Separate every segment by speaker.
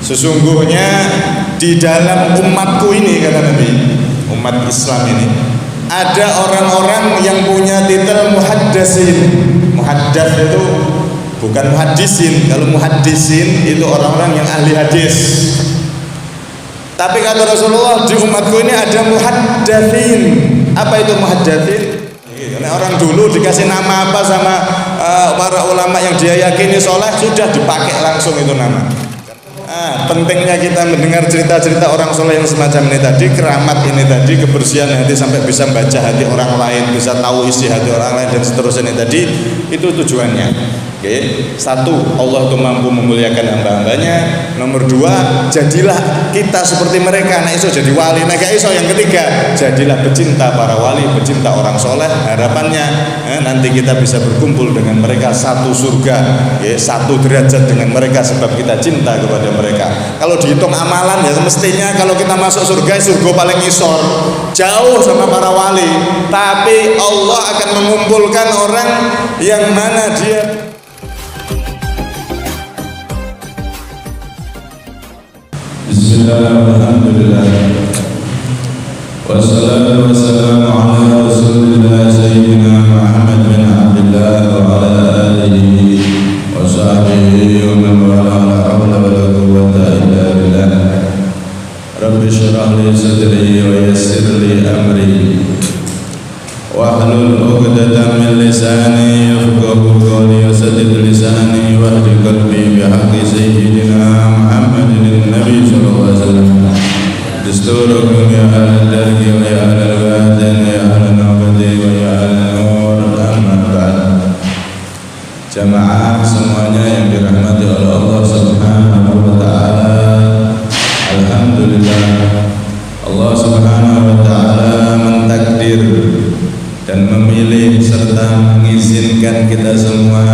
Speaker 1: Sesungguhnya di dalam umatku ini, kata Nabi, umat Islam ini ada orang-orang yang punya titel muhaddisin. Muhaddats itu bukan muhaddisin. Kalau muhaddisin itu orang-orang yang ahli hadis. Tapi kata Rasulullah, di umatku ini ada muhaddatsin. Apa itu muhaddatsin? Orang dulu dikasih nama apa sama para ulama yang dia yakini soleh, sudah dipakai langsung itu nama. Pentingnya kita mendengar cerita-cerita orang soleh yang semacam ini tadi, keramat ini tadi, kebersihan hati sampai bisa baca hati orang lain, bisa tahu isi hati orang lain dan seterusnya ini tadi, itu tujuannya. Oke. Satu, Allah itu mampu memuliakan hamba-hambanya. Nomor dua, jadilah kita seperti mereka. Nah iso jadi wali. Nah gak iso. Yang ketiga, jadilah pecinta para wali, pecinta orang soleh. Harapannya nanti kita bisa berkumpul dengan mereka satu surga, satu derajat dengan mereka sebab kita cinta kepada mereka. Kalau dihitung amalan ya semestinya kalau kita masuk surga, surga paling isor, jauh sama para wali. Tapi Allah akan mengumpulkan orang yang mana dia
Speaker 2: Bismillahirrahmanirrahim. Wassalatu wassalamu ala Rasulillah Sayyidina Muhammad bin Abdullah wa ala alihi wa sahbihi wa man wala la hawla wa la quwwata illa billah. Rabbi shrah li sadri wa yassir li amri wahlul 'uqdatam min lisani yafqahu qawli wa saddid lisani wa hdi qalbi bi haqqi sayyidina Muhammadin nabi sallallahu alaihi wasallam. Dasturukum ya al-dargi wa ya al-badan ya al-nabdi wa ya al-nur amma ba'd. Jamaah semuanya yang dirahmati oleh Allah Subhanahu wa taala. Alhamdulillah, Allah Subhanahu wa taala mentakdir dan memilih serta mengizinkan kita semua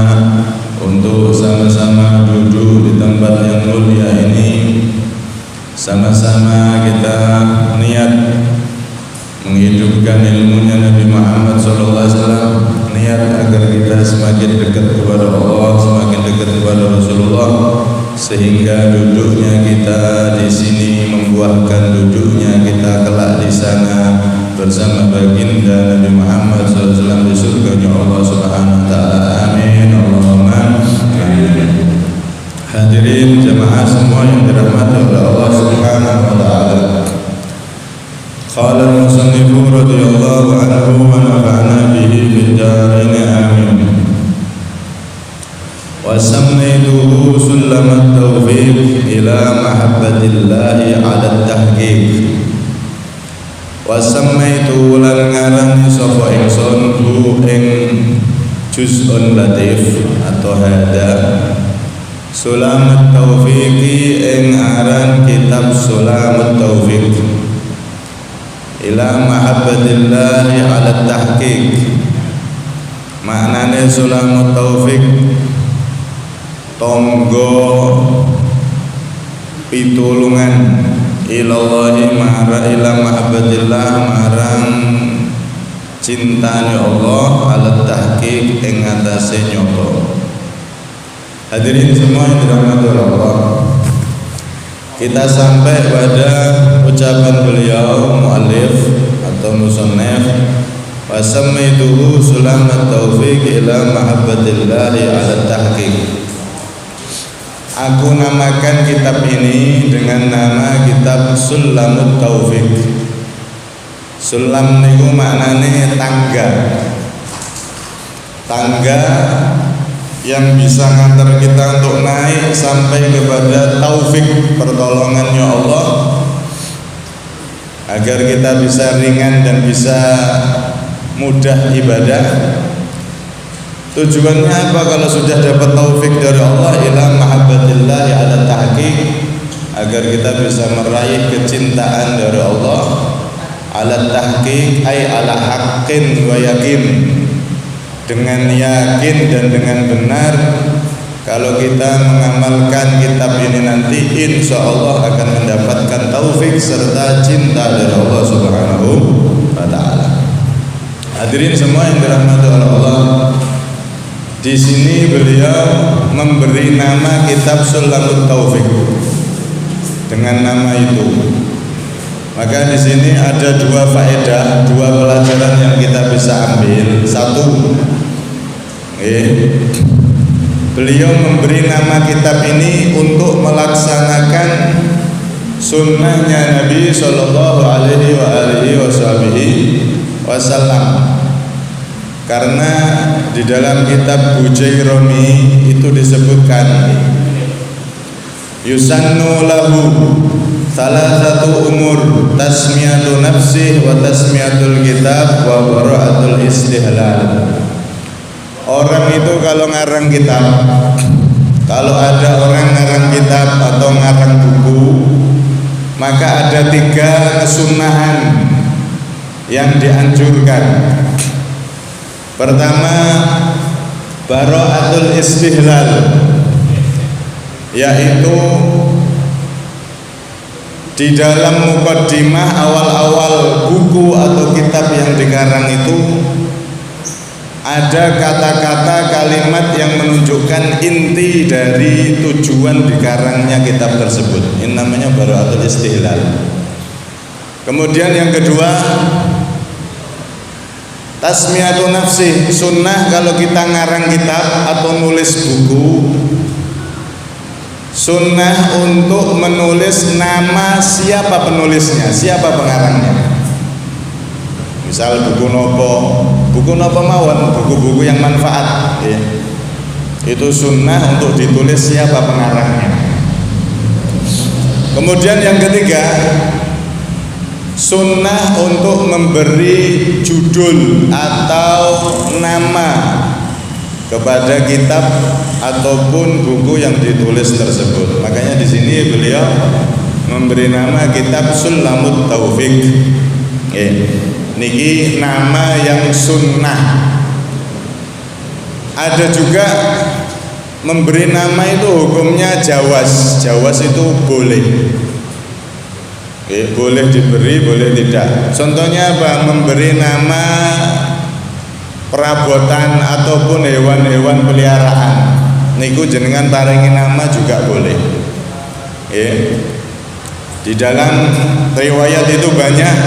Speaker 2: untuk sama-sama duduk di tempat yang mulia ini. Sama-sama kita niat menghidupkan ilmunya Nabi Muhammad SAW, niat agar kita semakin dekat kepada Allah, semakin dekat kepada Rasulullah, sehingga duduknya kita di sini membuahkan duduknya kita kelak di sana bersama baginda Nabi Muhammad SAW di surganya Allah Subhanahu wa taala. Amin. Allahumma amin. Hadirin jamaah semua yang dirahmati oleh Allah Subhanahu wa taala. Qala al-musannif radhiyallahu anhu wa nafa'ana bihi fid dharain amin. Wa sammaytuhu sulamat tawfiq ila mahabbatillahi 'ala at-tahqiq. Wa sammaytu lan ngarani sapa ingsun hu ing juz'un latif atau hada Sulamat Taufiqi ing aran kitab Sulamat Taufiq ila mahabbatillahi 'ala tahqiq. Maknane Sulamat Taufiq tonggo pitulungan ilallahi ma'ara ila mahabbatillah marang cintane Allah 'ala tahqiq ing atase nyoto. Hadirin semua yang dirahmati oleh Allah, kita sampai pada ucapan beliau muallif atau musannif, wa sammaytuhu Sulamat Taufiq ila mahabbatillahi 'ala tahqiq. Aku namakan kitab ini dengan nama kitab Sulamut Taufiq. Sulam niku maknane tangga. Tangga yang bisa ngantar kita untuk naik sampai kepada taufik pertolongannya Allah, agar kita bisa ringan dan bisa mudah ibadah. Tujuannya apa kalau sudah dapat taufik dari Allah? Ila mahabbatillahi 'ala tahqiq, agar kita bisa meraih kecintaan dari Allah. 'Ala tahqiq ay 'ala haqqin wa yakin, dengan yakin dan dengan benar. Kalau kita mengamalkan kitab ini nanti insya Allah akan mendapatkan taufik serta cinta dari Allah Subhanahu wa taala. Hadirin semua yang dirahmati oleh Allah, di sini beliau memberi nama kitab Sulamut Taufiq.
Speaker 1: nama itu. Maka di sini ada dua faedah, dua pelajaran yang kita bisa ambil. Satu, beliau memberi nama kitab ini untuk melaksanakan sunnahnya Nabi Sallallahu Alaihi Wasallam. Karena di dalam kitab Bujairami itu disebutkan yusannu lahu salasatu umur tasmiyatu nafsih wa tasmiyatul kitab wa bara'atul istihlal. Orang itu kalau ngarang kitab, kalau ada orang ngarang kitab atau ngarang buku, maka ada 3 kesunahan yang dianjurkan. Pertama, bara'atul istihlal, yaitu di dalam mukaddimah awal-awal buku atau kitab yang dikarang itu ada kata-kata kalimat yang menunjukkan inti dari tujuan dikarangnya kitab tersebut. Ini namanya bara'atul istihlal. Kemudian yang kedua, tasmiyatu nafsi. Sunnah kalau kita ngarang kitab atau nulis buku, sunnah untuk menulis nama siapa penulisnya, siapa pengarangnya. Misal buku nopo mawon, buku-buku yang manfaat, ya. Itu sunnah untuk ditulis siapa pengarangnya. Kemudian yang ketiga, sunnah untuk memberi judul atau nama kepada kitab ataupun buku yang ditulis tersebut. Makanya di sini beliau memberi nama kitab Sulamut Taufik. Niki nama yang sunnah. Ada juga memberi nama itu hukumnya jawaz. Jawaz itu boleh. Boleh diberi, boleh tidak. Contohnya apa? Memberi nama perabotan ataupun hewan-hewan peliharaan. Niku jenengan paringi nama juga boleh. Di dalam riwayat itu banyak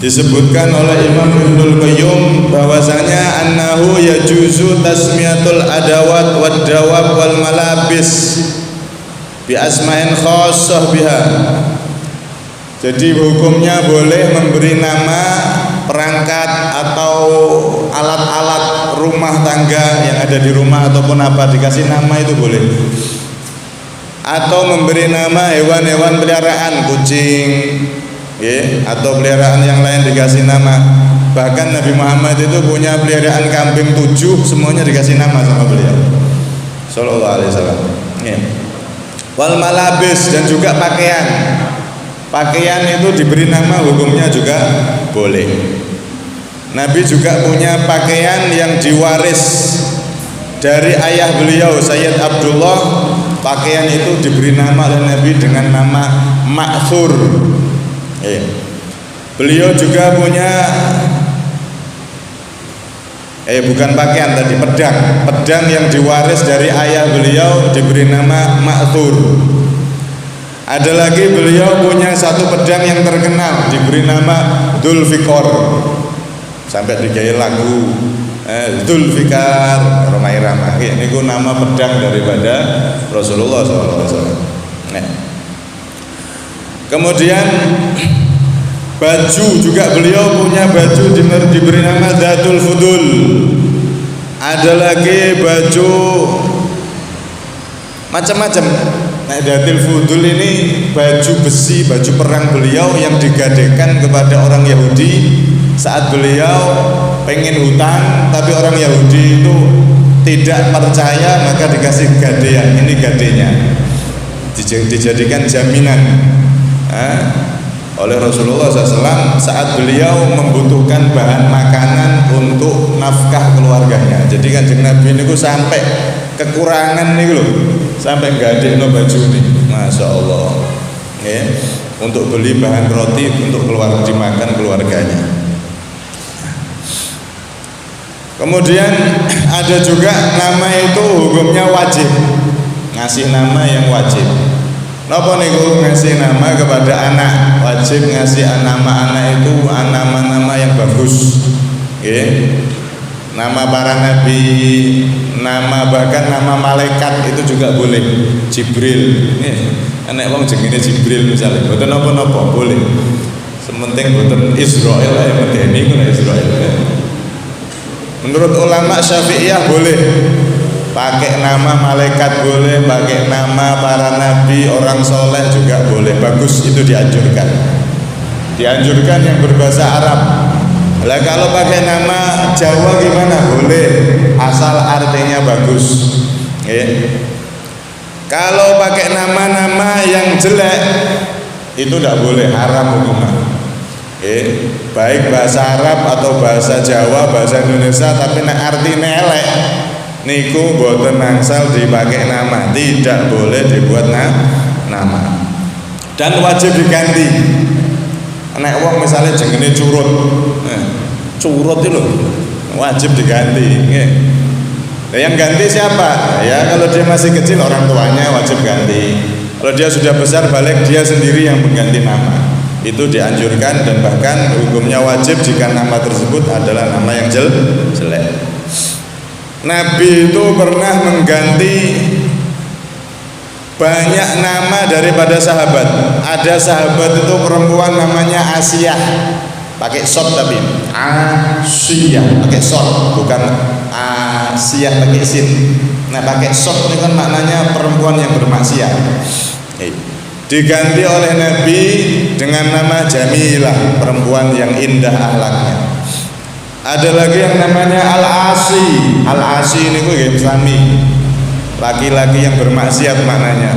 Speaker 1: disebutkan oleh Imam Ibnul Qayyim bahwasanya annahu yajuzu tasmiyatul adawat wad dawab wal malabis bi asma'in khassah biha. Jadi hukumnya boleh memberi nama perangkat atau alat-alat rumah tangga yang ada di rumah ataupun apa, dikasih nama itu boleh. Atau memberi nama hewan-hewan peliharaan, kucing, atau peliharaan yang lain dikasih nama. Bahkan Nabi Muhammad itu punya peliharaan kambing 7, semuanya dikasih nama sama beliau Sallallahu Alaihi Wasallam. Wal malabis, dan juga pakaian. Pakaian itu diberi nama, hukumnya juga boleh. Nabi juga punya pakaian yang diwaris dari ayah beliau Sayyid Abdullah. Pakaian itu diberi nama oleh Nabi dengan nama Ma'thur. Beliau juga punya bukan pakaian tadi, pedang yang diwaris dari ayah beliau diberi nama Ma'thur. Ada lagi beliau punya satu pedang yang terkenal diberi nama Dzulfikar. Sampai digawe lagu Dzulfikar Romai Rama. Ini nama pedang daripada Rasulullah SAW. Kemudian baju juga beliau punya baju diberi nama Datul Fudul. Ada lagi baju macam-macam. Datul Fudul ini baju besi, baju perang beliau yang digadekan kepada orang Yahudi saat beliau pengen hutang, tapi orang Yahudi itu tidak percaya, maka dikasih gadean. Ini gadenya, dijadikan jaminan oleh Rasulullah SAW saat beliau membutuhkan bahan makanan untuk nafkah keluarganya. Jadi Kanjeng Nabi ini sampai kekurangan nih loh, sampai gadekno baju nih, Masya Allah, untuk beli bahan roti untuk dimakan keluarganya. Kemudian ada juga nama itu hukumnya wajib, ngasih nama yang wajib. Napa niku ngasih nama kepada anak, wajib ngasih nama anak itu nama-nama yang bagus. Nggih. Nama para nabi, nama bahkan nama malaikat itu juga boleh. Jibril. Anak wong jenenge Jibril misalnya, mboten napa-napa boleh. Sementing mboten Israil ae medeni ku Israil. Menurut ulama Syafi'iyah boleh. Pakai nama malaikat boleh, pakai nama para nabi, orang soleh juga boleh. Bagus, itu dianjurkan. Dianjurkan yang berbahasa Arab. Lah kalau pakai nama Jawa gimana? Boleh, asal artinya bagus. Kalau pakai nama-nama yang jelek itu tidak boleh, haram hukumnya. Baik bahasa Arab atau bahasa Jawa, bahasa Indonesia, tapi artinya elek niku boten nangsal dipakai nama, tidak boleh dibuat nama. Dan wajib diganti. Nek wong misalnya jenenge curut. Curut itu wajib diganti. Nah, yang ganti siapa? Ya kalau dia masih kecil orang tuanya wajib ganti. Kalau dia sudah besar balik dia sendiri yang mengganti nama. Itu dianjurkan dan bahkan hukumnya wajib jika nama tersebut adalah nama yang jelek. Nabi itu pernah mengganti banyak nama daripada sahabat. Ada sahabat itu perempuan namanya Asiyah, pakai short tapi Asiyah pakai short, bukan Asiyah pakai sin. Nah pakai short itu kan maknanya perempuan yang bermaksiat. Diganti oleh Nabi dengan nama Jamilah, perempuan yang indah akhlaknya. Ada lagi yang namanya Al-Asi. Al-Asi ini nggih Islami, laki-laki yang bermaksiat maknanya.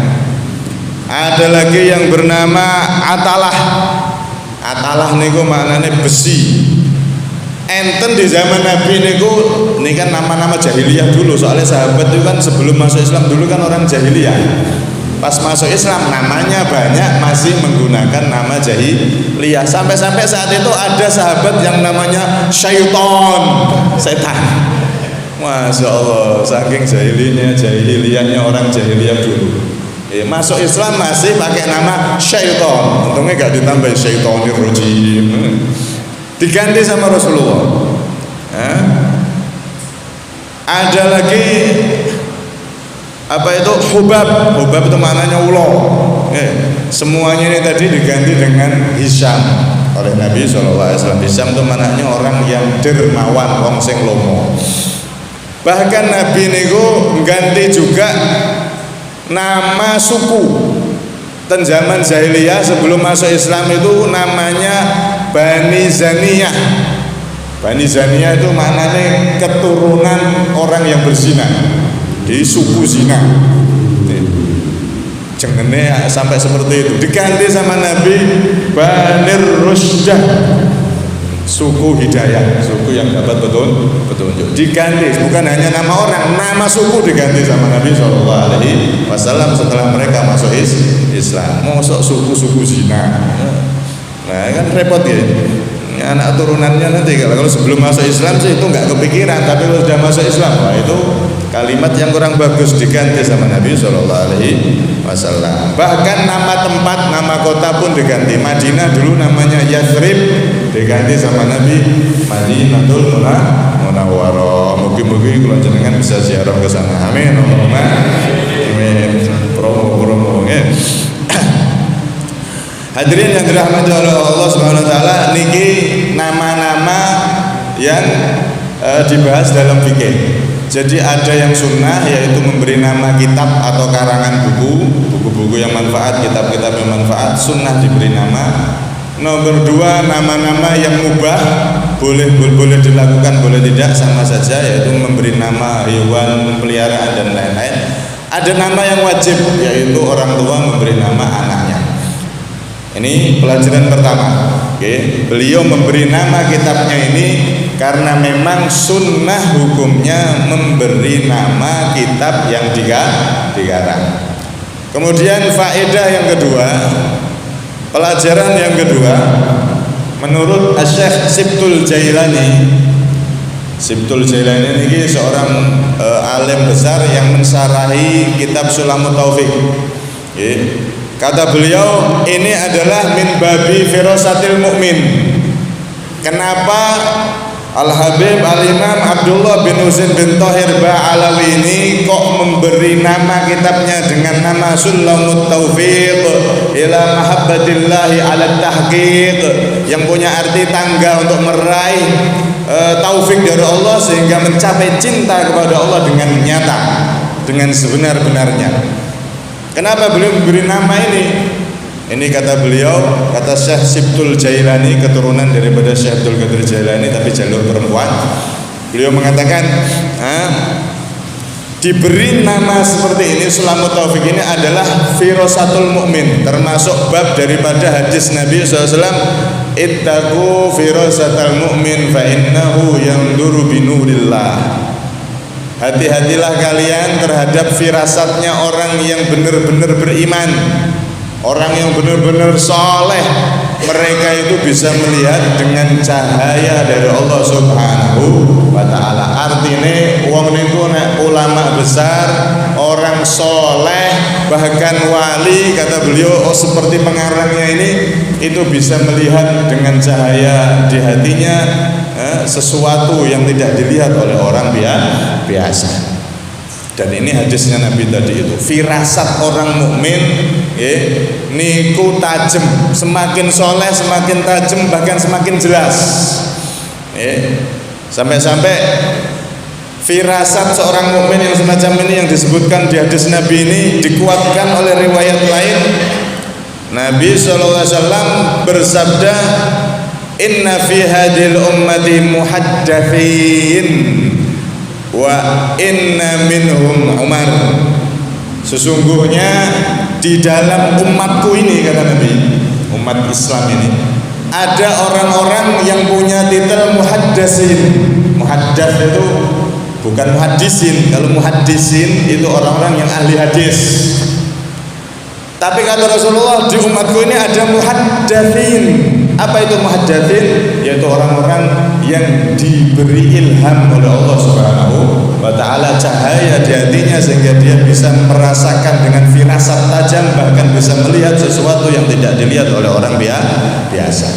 Speaker 1: Ada lagi yang bernama Atalah. Atalah niku maknanya besi. Enten di zaman Nabi niku, ini kan nama-nama jahiliyah dulu. Soalnya sahabat itu kan sebelum masuk Islam dulu kan orang jahiliyah. Pas masuk Islam namanya banyak, masih menggunakan nama jahiliyah. Sampai-sampai saat itu ada sahabat yang namanya Syaiton, setan. Masya Allah, saking jahiliyahnya orang jahiliyah dulu. Masuk Islam masih pakai nama Syaiton. Untungnya gak ditambah Syaitonir Rajim. Diganti sama Rasulullah. Ada lagi apa itu Hubab. Hubab itu maknanya ulo. Semuanya ini tadi diganti dengan Hisham oleh Nabi SAW. Hisham itu maknanya orang yang dermawan, wong sing lomo. Bahkan Nabi niku ganti juga nama suku. Ten zaman jahiliyah sebelum masuk Islam itu namanya Bani Zaniyah. Bani Zaniyah itu maknanya keturunan orang yang berzina, di suku zina. Jengene sampai seperti itu. Diganti sama Nabi Banir Rusdah, suku hidayah, suku yang dapat petunjuk. Diganti, bukan hanya nama orang, nama suku diganti sama Nabi SAW setelah mereka masuk Islam. Mosok suku-suku zina. Nah kan repot ya. Anak turunannya nanti kalau sebelum masuk Islam sih itu nggak kepikiran, tapi kalau sudah masuk Islam, wah itu kalimat yang kurang bagus, diganti sama Nabi SAW. Bahkan nama tempat, nama kota pun diganti. Madinah dulu namanya Yathrib, diganti sama Nabi Madinatul Munawwarah. Mungkin kalau jenengan bisa ziarah ke sana. Amin. Amin. Promo ya. Hadirin yang dirahmati oleh Allah Subhanahu wa taala, niki nama-nama yang dibahas dalam fikih. Jadi ada yang sunnah, yaitu memberi nama kitab atau karangan buku-buku yang manfaat, kitab-kitab yang manfaat, sunnah diberi nama. Nomor 2, nama-nama yang mubah, boleh dilakukan, boleh tidak, sama saja, yaitu memberi nama hewan peliharaan dan lain-lain. Ada nama yang wajib, yaitu orang tua memberi nama anaknya. Ini pelajaran pertama. Beliau memberi nama kitabnya ini karena memang sunnah hukumnya memberi nama kitab yang digarang. Kemudian faedah yang kedua, pelajaran yang kedua, menurut Syekh Sibtul Jailani. Sibtul Jailani ini seorang alim besar yang mensarahi kitab Sulamut Taufik. Kata beliau, ini adalah min babi firasatil mukmin. Kenapa Al-Habib Al-Imam Abdullah bin Husain bin Thahir Ba'alawi ini kok memberi nama kitabnya dengan nama Sulamut Taufiq ila mahabbatillahi ala tahqiq, yang punya arti tangga untuk meraih taufik dari Allah sehingga mencapai cinta kepada Allah dengan nyata, dengan sebenar-benarnya. Kenapa beliau memberi nama ini? Ini kata beliau, kata Syekh Sibtul Jailani, keturunan daripada Syekh Abdul Qadir Jailani tapi jalur perempuan. Beliau mengatakan, diberi nama seperti ini Sulamut Taufik ini adalah firasatul mukmin, termasuk bab daripada hadis Nabi SAW, ittaqu firasatal mukmin fa innahu yanzuru binurillah. Hati-hatilah kalian terhadap firasatnya orang yang benar-benar beriman, orang yang benar-benar soleh. Mereka itu bisa melihat dengan cahaya dari Allah Subhanahu wa ta'ala. Artinya wong niku nek ulama besar, orang soleh, bahkan wali, kata beliau, seperti pengarangnya ini, itu bisa melihat dengan cahaya di hatinya sesuatu yang tidak dilihat oleh orang biasa. Dan ini hadisnya Nabi tadi itu, firasat orang mukmin niku tajam, semakin soleh semakin tajam, bahkan semakin jelas. Sampai-sampai firasat seorang mukmin yang semacam ini yang disebutkan di hadis Nabi ini dikuatkan oleh riwayat lain. Nabi SAW bersabda, inna fi hadil ummati muhaddathin wa inna minhum Umar. Sesungguhnya di dalam umatku ini, kata Nabi, umat Islam ini, ada orang-orang yang punya titel muhaddatsin. Muhaddats itu bukan muhaddisin. Kalau muhaddisin itu orang-orang yang ahli hadis. Tapi kata Rasulullah, di umatku ini ada muhaddatsin. Apa itu muhaddatsin? Yaitu orang-orang yang diberi ilham oleh Allah Subhanahu wa ta'ala, cahaya di hatinya sehingga dia bisa merasakan dengan firasat tajam, bahkan bisa melihat sesuatu yang tidak dilihat oleh orang biasa.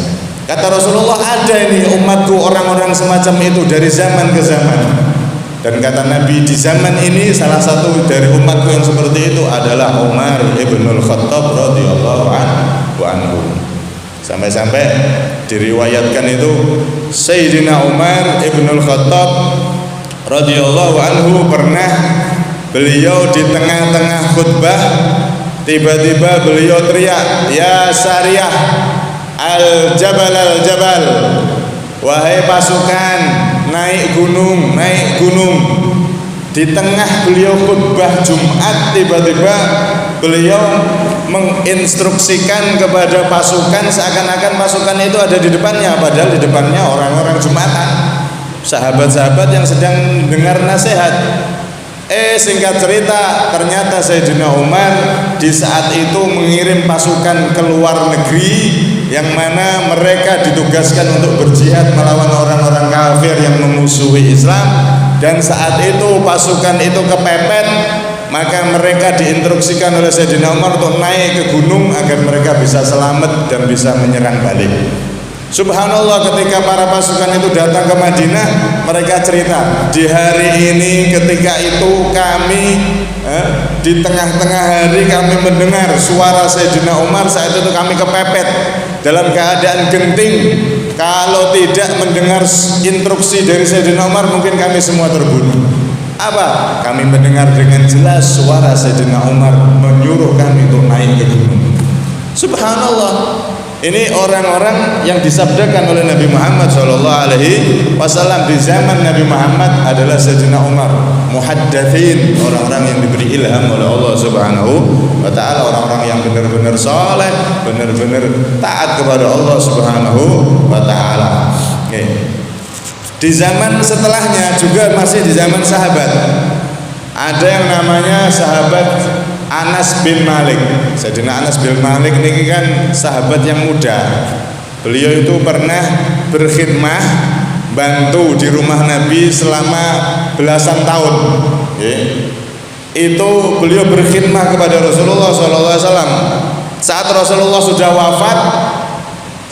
Speaker 1: Kata Rasulullah, ada ini umatku orang-orang semacam itu dari zaman ke zaman. Dan kata Nabi, di zaman ini salah satu dari umatku yang seperti itu adalah Umar ibnul Khattab radhiyallahu anhu. Sampai-sampai diriwayatkan itu Sayyidina Umar ibnul Khattab radhiyallahu anhu pernah beliau di tengah-tengah khutbah tiba-tiba beliau teriak, ya Sariyah al-jabal al-jabal, wahai pasukan naik gunung, naik gunung. Di tengah beliau khutbah Jumat tiba-tiba beliau menginstruksikan kepada pasukan seakan-akan pasukan itu ada di depannya, padahal di depannya orang-orang Jumatan, sahabat-sahabat yang sedang dengar nasihat. Singkat cerita, ternyata Sayyidina Umar di saat itu mengirim pasukan ke luar negeri yang mana mereka ditugaskan untuk berjihad melawan orang-orang kafir yang memusuhi Islam. Dan saat itu pasukan itu kepepet, maka mereka diinstruksikan oleh Sayyidina Umar untuk naik ke gunung agar mereka bisa selamat dan bisa menyerang balik. Subhanallah, ketika para pasukan itu datang ke Madinah, mereka cerita, di hari ini ketika itu kami di tengah-tengah hari kami mendengar suara Sayyidina Umar. Saat itu kami kepepet dalam keadaan genting. Kalau tidak mendengar instruksi dari Sayyidina Umar, mungkin kami semua terbunuh. Apa? Kami mendengar dengan jelas suara Sayyidina Umar menyuruh kami untuk naik ke gunung. Subhanallah. Ini orang-orang yang disabdakan oleh Nabi Muhammad SAW di zaman Nabi Muhammad adalah Sayyidina Umar, muhaddatsin, orang-orang yang diberi ilham oleh Allah Subhanahu wa ta'ala, orang-orang yang benar-benar saleh, benar-benar taat kepada Allah Subhanahu wa ta'ala. Di zaman setelahnya juga masih di zaman sahabat, ada yang namanya sahabat Anas bin Malik. Sayyidina Anas bin Malik ini kan sahabat yang muda. Beliau itu pernah berkhidmah, bantu di rumah Nabi selama belasan tahun. Itu beliau berkhidmah kepada Rasulullah SAW. saat Rasulullah sudah wafat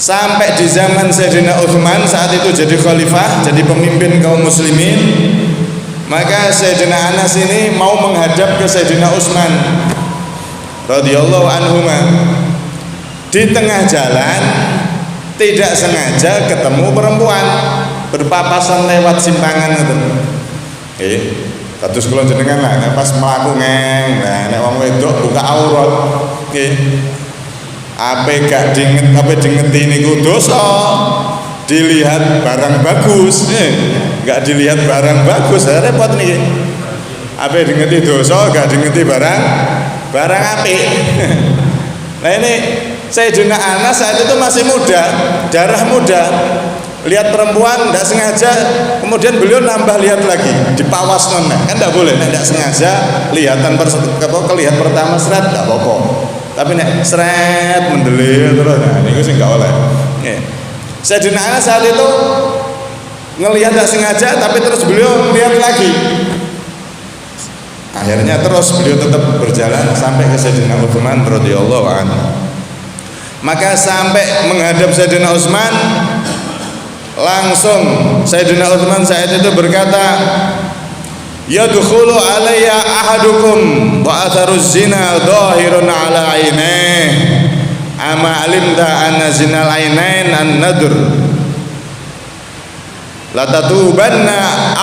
Speaker 1: sampai di zaman Sayyidina Utsman, saat itu jadi khalifah, jadi pemimpin kaum muslimin. Maka Sayyidina Anas ini mau menghadap ke Sayyidina Utsman radhiyallahu anhuma. Di tengah jalan tidak sengaja ketemu perempuan, berpapasan lewat simpangan itu. Kados kula jenengan lah, nek pas mlaku ngeng, nah nek wong wedok buka aurat, nggih. Ape gak dingeti niku dosa. Dilihat barang bagus, gak dilihat barang bagus, repot niki. Ape dingeti dosa, gak dingeti barang apik. Nah ini Sayyidina Anas saat itu masih muda, darah muda. Lihat perempuan tidak sengaja, kemudian beliau nambah lihat lagi, dipawas nona, kan tidak boleh, tidak sengaja kelihat pertama seret tidak apa-apa, tapi nek seret mendelir terus, nah ini sih nggak boleh. Sayyidina Anas saat itu ngelihat tidak sengaja, tapi terus beliau lihat lagi. Akhirnya terus beliau tetap berjalan sampai ke Sayyidina Utsman radhiyallahu anhu. Maka sampai menghadap Sayyidina Utsman, langsung Sayyidina Utsman saat itu berkata, yadkhulu alayya ahadukum wa atharuz zina dhahirun ala ainihi ama alimta anna zinal ainain an-nadr la tatubanna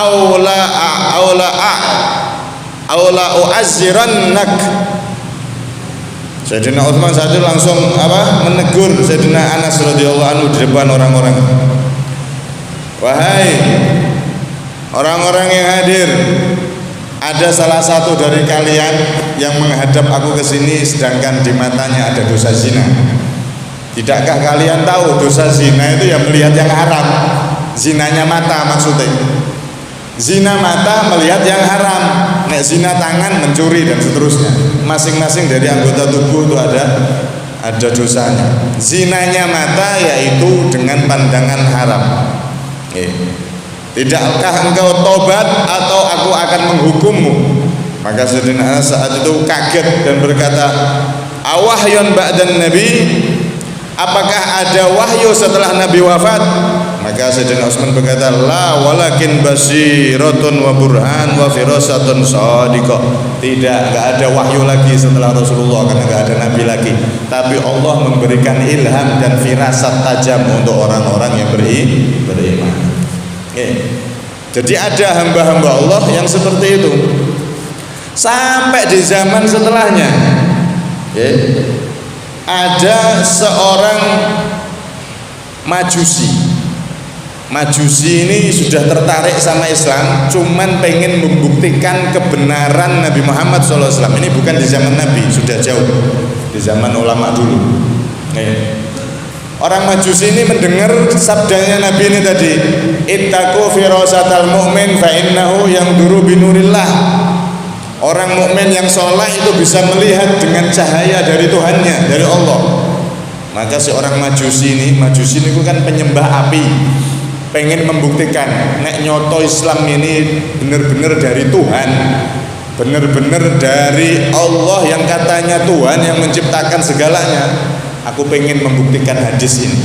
Speaker 1: aula u'azzirannak. Sayyidina Utsman saat itu langsung menegur Sayyidina Anas radhiyallahu anhu di depan orang-orang. Wahai orang-orang yang hadir, ada salah satu dari kalian yang menghadap aku ke sini sedangkan di matanya ada dosa zina. Tidakkah kalian tahu dosa zina itu yang melihat yang haram? Zinanya mata maksudnya. Zina mata melihat yang haram. Nek zina tangan mencuri dan seterusnya. Masing-masing dari anggota tubuh itu ada dosanya. Zinanya mata yaitu dengan pandangan haram. Tidakkah engkau tobat atau aku akan menghukummu? Maka Sayyidina Anas saat itu kaget dan berkata, awahyun ba'dan nabi, apakah ada wahyu setelah Nabi wafat? Maka Sayyidina Utsman berkata, la walakin basiratun wa burhan wa firasatun shadiqah. Tidak, enggak ada wahyu lagi setelah Rasulullah, karena enggak ada nabi lagi. Tapi Allah memberikan ilham dan firasat tajam untuk orang-orang yang beriman. Jadi ada hamba-hamba Allah yang seperti itu. Sampai di zaman setelahnya, ada seorang Majusi ini sudah tertarik sama Islam, cuman pengen membuktikan kebenaran Nabi Muhammad SAW. Ini bukan di zaman Nabi, sudah jauh di zaman ulama dulu. Orang Majusi ini mendengar sabdanya Nabi ini tadi, ittaqu firasatal mu'min fa innahu yanzuru binurillah. Orang mukmin yang soleh itu bisa melihat dengan cahaya dari Tuhannya, dari Allah. Maka seorang Majusi ini kan penyembah api, pengen membuktikan nek nyoto Islam ini benar-benar dari Tuhan, benar-benar dari Allah yang katanya Tuhan yang menciptakan segalanya. Aku pengen membuktikan hadis ini.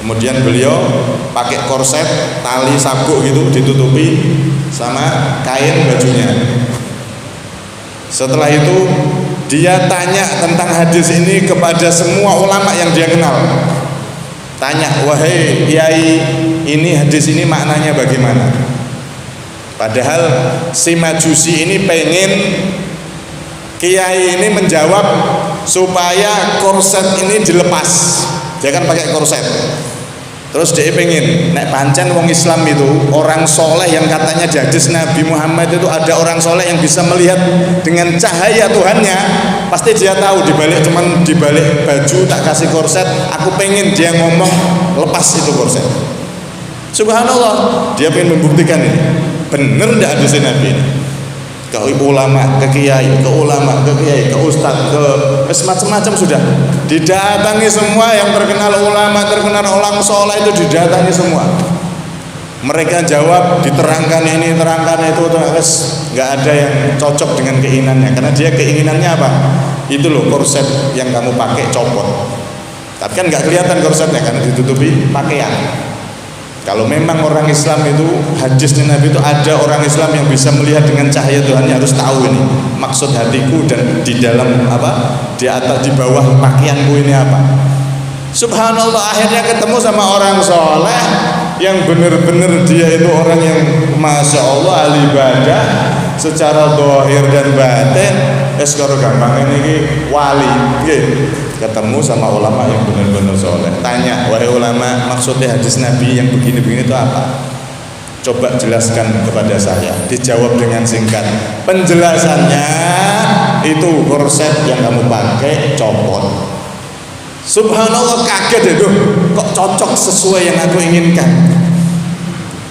Speaker 1: Kemudian beliau pakai korset, tali sabuk gitu, ditutupi sama kain bajunya. Setelah itu dia tanya tentang hadis ini kepada semua ulama yang dia kenal. Tanya, wahai kiai, ini hadis ini maknanya bagaimana? Padahal si Majusi ini pengen kiai ini menjawab supaya korset ini dilepas. Dia kan pakai korset. Terus dia pengen nek pancen wong Islam itu orang soleh yang katanya di hadis Nabi Muhammad itu ada orang soleh yang bisa melihat dengan cahaya Tuhannya, pasti dia tahu dibalik baju tak kasih korset. Aku pengen dia ngomong lepas itu korset. Subhanallah, dia pengen membuktikan ini bener tidak hadis Nabi ini. Ke ulama, ke kiai, ke ulama, ke kiai, ke ustadz, ke macam-macam sudah didatangi semua yang terkenal ulama, terkenal orang soleh itu didatangi semua. Mereka jawab, diterangkan ini, terangkan itu, terus nggak ada yang cocok dengan keinginannya, karena dia keinginannya apa? Itu loh korset yang kamu pakai copot. Tapi kan nggak kelihatan korsetnya karena ditutupi pakaian. Kalau memang orang Islam itu, hadisnya Nabi itu, ada orang Islam yang bisa melihat dengan cahaya Tuhan, harus tahu ini maksud hatiku dan di dalam apa, di atas, di bawah pakaianku ini apa. Subhanallah, akhirnya ketemu sama orang soleh yang benar-benar dia itu orang yang masya Allah ahli ibadah secara zahir dan batin. Karo gampang ini wali, ketemu sama ulama yang benar-benar soleh. Tanya, wahai ulama, maksudnya hadis Nabi yang begini-begini itu apa? Coba jelaskan kepada saya. Dijawab dengan singkat. Penjelasannya itu korset yang kamu pakai copot. Subhanallah, kaget itu, kok cocok sesuai yang aku inginkan.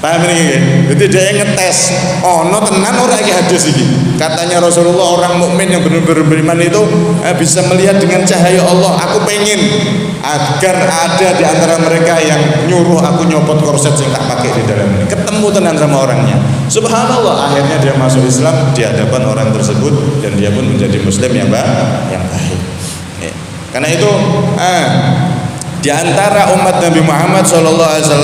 Speaker 1: Paham ini? Jadi dia ngetes, no tenan ora iki hadis iki. Katanya Rasulullah, orang mukmin yang benar-benar beriman itu bisa melihat dengan cahaya Allah. Aku pengen agar ada di antara mereka yang nyuruh aku nyopot korset yang tak pakai di dalam ini. Ketemu tenan sama orangnya. Subhanallah, akhirnya dia masuk Islam di hadapan orang tersebut dan dia pun menjadi muslim yang baik. Karena itu di antara umat Nabi Muhammad SAW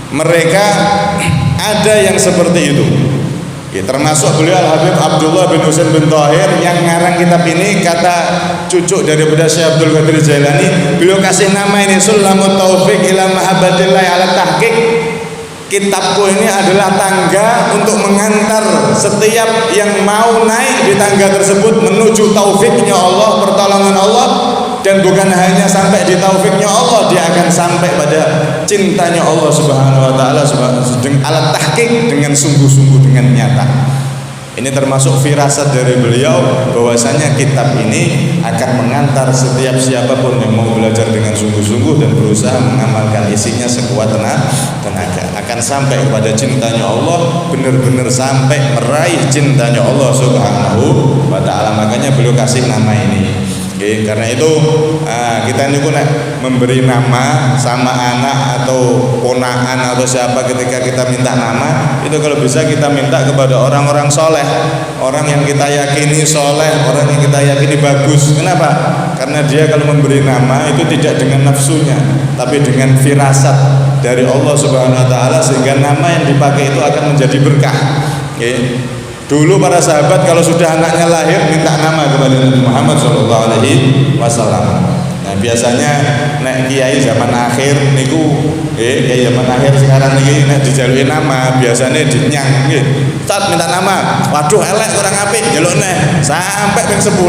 Speaker 1: mereka ada yang seperti itu. Termasuk beliau Al-Habib Abdullah bin Husain bin Thahir yang ngarang kitab ini, kata cucu daripada Syekh Abdul Qadir Jailani, beliau kasih nama ini Sulamut Taufiq ila Mahabbatillah ala Tahqiq. Kitabku ini adalah tangga untuk mengantar setiap yang mau naik di tangga tersebut menuju taufiknya Allah, pertolongan Allah, dan bukan hanya sampai di taufiknya Allah, dia akan sampai pada cintanya Allah Subhanahu wa taala alat tahqiq, dengan sungguh-sungguh, dengan nyata. Ini termasuk firasat dari beliau bahwasanya kitab ini akan mengantar setiap siapapun yang mau belajar dengan sungguh-sungguh dan berusaha mengamalkan isinya sekuat tenaga, akan sampai kepada cintanya Allah, benar-benar sampai meraih cintanya Allah Subhanahu wa taala. Makanya beliau kasih nama ini. Karena itu kita ini pun memberi nama sama anak atau ponakan atau siapa, ketika kita minta nama itu kalau bisa kita minta kepada orang-orang soleh, orang yang kita yakini soleh, orang yang kita yakini bagus. Kenapa? Karena dia kalau memberi nama itu tidak dengan nafsunya, tapi dengan firasat dari Allah Subhanahu wa taala, sehingga nama yang dipakai itu akan menjadi berkah. Dulu para sahabat kalau sudah anaknya lahir minta nama kepada Nabi Muhammad SAW. Nah biasanya nek kiai zaman akhir niku, kiai zaman akhir sekarang niki nek dijaluki nama biasanya dinyang, Ustaz minta nama, waduh elek kurang apik, njaluk neh sampai ping 10.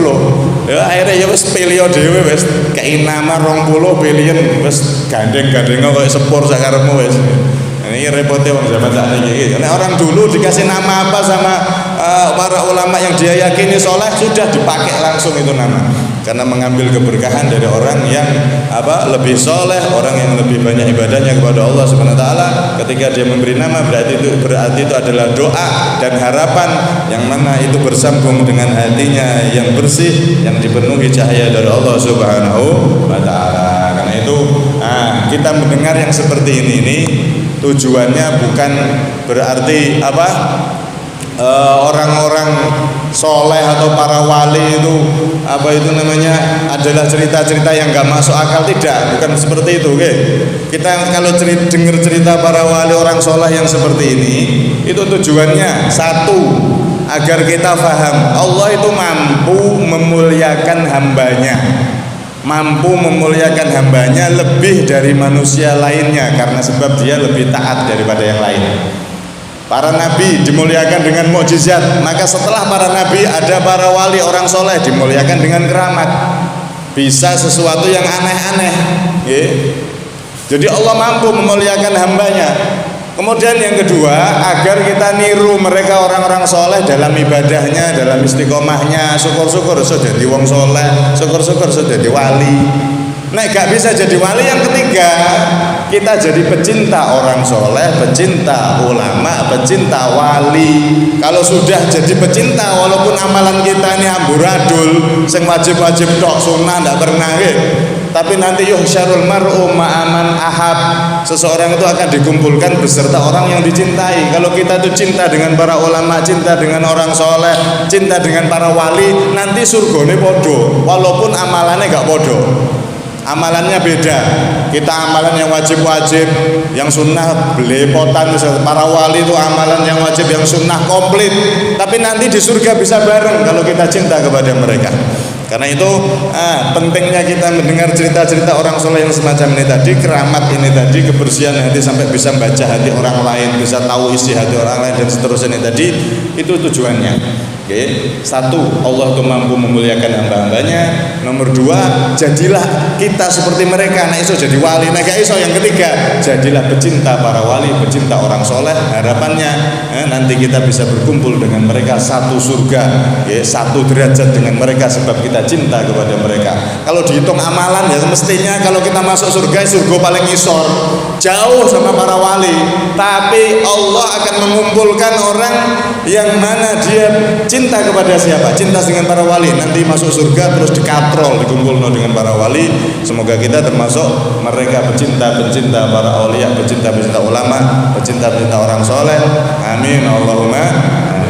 Speaker 1: Ya akhirnya ya wis pilih dhewe wis kei nama 20 pilihan wis gandeng-gandeng kok sepur sak karepmu wis. Ini repotnya orang zaman saat ini. Karena orang dulu dikasih nama apa sama para ulama yang dia yakini soleh, sudah dipakai langsung itu nama. Karena mengambil keberkahan dari orang yang lebih soleh, orang yang lebih banyak ibadahnya kepada Allah Subhanahu wa taala. Ketika dia memberi nama, berarti itu adalah doa dan harapan yang mana itu bersambung dengan hatinya yang bersih, yang dipenuhi cahaya dari Allah Subhanahu wa taala. Karena itu kita mendengar yang seperti ini tujuannya bukan berarti orang-orang soleh atau para wali itu adalah cerita-cerita yang gak masuk akal, tidak, bukan seperti itu. Kita kalau dengar cerita para wali orang soleh yang seperti ini, itu tujuannya satu, agar kita paham Allah itu mampu memuliakan hambanya, lebih dari manusia lainnya, karena sebab dia lebih taat daripada yang lain. Para nabi dimuliakan dengan mukjizat, maka setelah para nabi ada para wali orang soleh dimuliakan dengan keramat, bisa sesuatu yang aneh-aneh. Jadi Allah mampu memuliakan hambanya. Kemudian yang kedua, agar kita niru mereka orang-orang soleh dalam ibadahnya, dalam istiqomahnya. Syukur-syukur sudah jadi wong soleh, syukur-syukur sudah jadi wali. Nek gak bisa jadi wali, yang ketiga, kita jadi pecinta orang soleh, pecinta ulama, pecinta wali. Kalau sudah jadi pecinta, walaupun amalan kita ini amburadul, sing wajib-wajib tok, sunnah ndak pernah tapi nanti yuhsyarul mar'u ma'aman ahab, seseorang itu akan dikumpulkan beserta orang yang dicintai. Kalau kita itu cinta dengan para ulama, cinta dengan orang soleh, cinta dengan para wali, nanti surgane podo walaupun amalannya gak podo, amalannya beda. Kita amalan yang wajib-wajib, yang sunnah belepotan. Para wali itu amalan yang wajib, yang sunnah komplit, tapi nanti di surga bisa bareng kalau kita cinta kepada mereka. Karena itu pentingnya kita mendengar cerita-cerita orang soleh yang semacam ini tadi, keramat ini tadi, kebersihan hati sampai bisa membaca hati orang lain, bisa tahu isi hati orang lain dan seterusnya ini tadi. Itu tujuannya. Oke, satu, Allah itu mampu memuliakan hamba-hambanya. Nomor dua, jadilah kita seperti mereka. Nah iso jadi wali. Nah iso yang ketiga, jadilah pecinta para wali, pecinta orang soleh. Harapannya nanti kita bisa berkumpul dengan mereka satu surga, satu derajat dengan mereka sebab kita cinta kepada mereka. Kalau dihitung amalan ya mestinya kalau kita masuk surga, surga paling isor, jauh sama para wali. Tapi Allah akan mengumpulkan orang yang mana dia cinta kepada siapa? Cinta dengan para wali. Nanti masuk surga terus dikatrol, dikumpulkan dengan para wali. Semoga kita termasuk mereka pecinta-pecinta para aulia, pecinta-pecinta ulama, pecinta-pecinta orang soleh. Amin Allahumma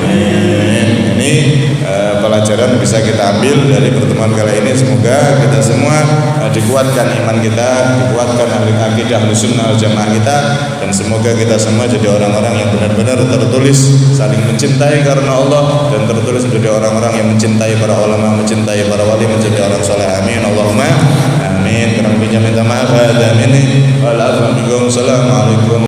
Speaker 1: amin. Ini pelajaran bisa kita ambil dari pertemuan kali ini. Semoga kita semua dikuatkan iman kita, dikuatkan akidah Ahlussunnah wal Jamaah kita, dan semoga kita semua jadi orang-orang yang benar-benar tertulis saling mencintai karena Allah, dan tertulis menjadi orang-orang yang mencintai para ulama, mencintai para wali, menjadi orang soleh. Amin Allahumma amin. Kurang lebihnya minta maaf. Assalamualaikum.